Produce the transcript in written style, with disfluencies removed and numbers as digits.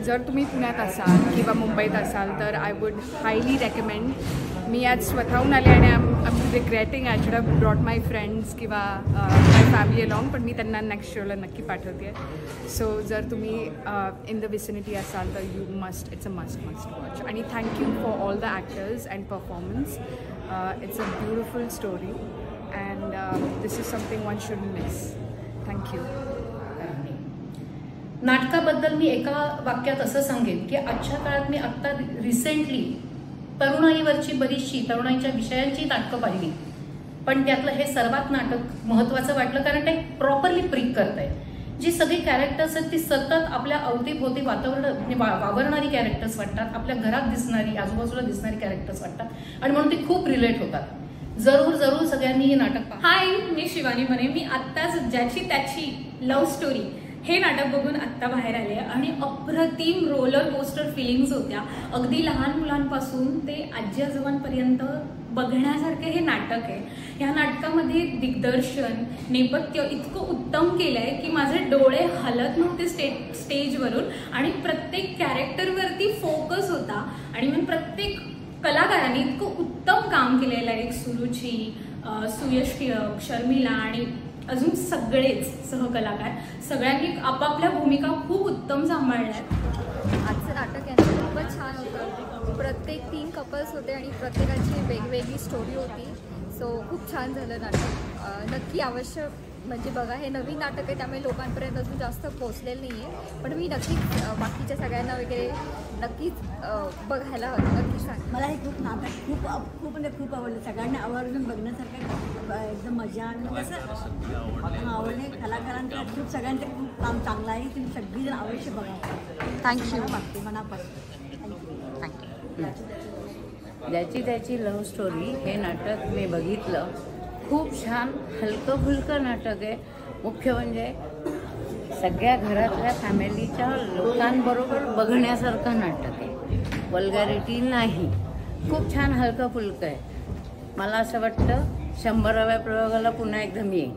जर तुम्ही पुण्यात असाल किंवा मुंबईत असाल तर आय वुड हायली रेकमेंड. मी आज स्वतःहून आले आणि I regretting I should have brought my friends किंवा माय फॅमिली अलॉंग, पण मी त्यांना नेक्स्ट शोला नक्की पाठवते. सो जर तुम्ही इन द विसिनिटी असाल तर you must, it's a must watch. आणि thank you for all the actors and performance. It's a beautiful story and this is something one should miss. Thank you. नाटकाबद्दल मी एका वाक्यात असं सांगेन की आजच्या काळात मी आत्ता रिसेंटली तरुणाईवरची बरीचशी तरुणाईच्या विषयांची नाटकं पाहिली, पण त्यातलं हे सर्वात नाटक महत्त्वाचं वाटलं कारण ते प्रॉपरली प्रिक करत आहे. जी सगळी कॅरेक्टर्स आहेत ती सतत आपल्या अवतीभोवती वावरणारी कॅरेक्टर्स वाटतात, आपल्या घरात दिसणारी आजूबाजूला दिसणारी कॅरेक्टर्स वाटतात आणि म्हणून ती खूप रिलेट होतात. जरूर सगळ्यांनी हे नाटक पहा. हाय, मी शिवानी मने. मी आत्ताच ज्याची त्याची लव्ह स्टोरी हे नाटक बघून आत्ता बाहेर आले आणि अप्रतिम रोलर कोस्टर फिलिंग्स होत्या. अगदी लहान मुलांपासून ते आजी आजोबांपर्यंत बघण्यासारखे हे नाटक आहे. ह्या नाटकामध्ये दिग्दर्शन, नेपथ्य इतकं उत्तम केलं आहे की माझे डोळे हलत नव्हते स्टेजवरून आणि प्रत्येक कॅरेक्टरवरती फोकस होता. आणि मग प्रत्येक कलाकारांनी इतकं उत्तम काम केलेलं आहे. सुरुची, सुयश टिळक, शर्मिला आणि अजून सगळेच सहकलाकार सगळ्यांनी आपापल्या भूमिका खूप उत्तम सांभाळल्यात. आजचं नाटक यांचं खूपच छान होतं. प्रत्येक 3 कपल्स होते आणि प्रत्येकाची वेगवेगळी स्टोरी होती. सो खूप छान झालं नाटक. नक्की अवश्य म्हणजे बघा. हे नवीन नाटक आहे त्यामुळे लोकांपर्यंत अजून जास्त पोचलेलं नाही आहे, पण मी नक्कीच बाकीच्या सगळ्यांना वगैरे नक्कीच बघायला नक्की सांग. मला हे खूप नाटक खूप म्हणजे खूप आवडलं. सगळ्यांना आवर्जून बघण्यासारखं एकदम मजा आणि कसं आवडले. कलाकारांचं खूप सगळ्यांचं खूप काम चांगलं आहे. तुम्ही सगळीजण अवश्य बघा. थँक्यू. बघते मनापासून. थँक्यू. ज्याची त्याची लव्ह स्टोरी हे नाटक मी बघितलं. खूप छान हलकं फुलकं नाटक आहे. मुख्य म्हणजे सगळ्या घरातल्या फॅमिलीच्या लोकांबरोबर बघण्यासारखं नाटक आहे. वल्गॅरिटी नाही. खूप छान हलकं फुलकं आहे. मला असं वाटतं 100व्या प्रयोगाला पुन्हा एकदा मी येईन.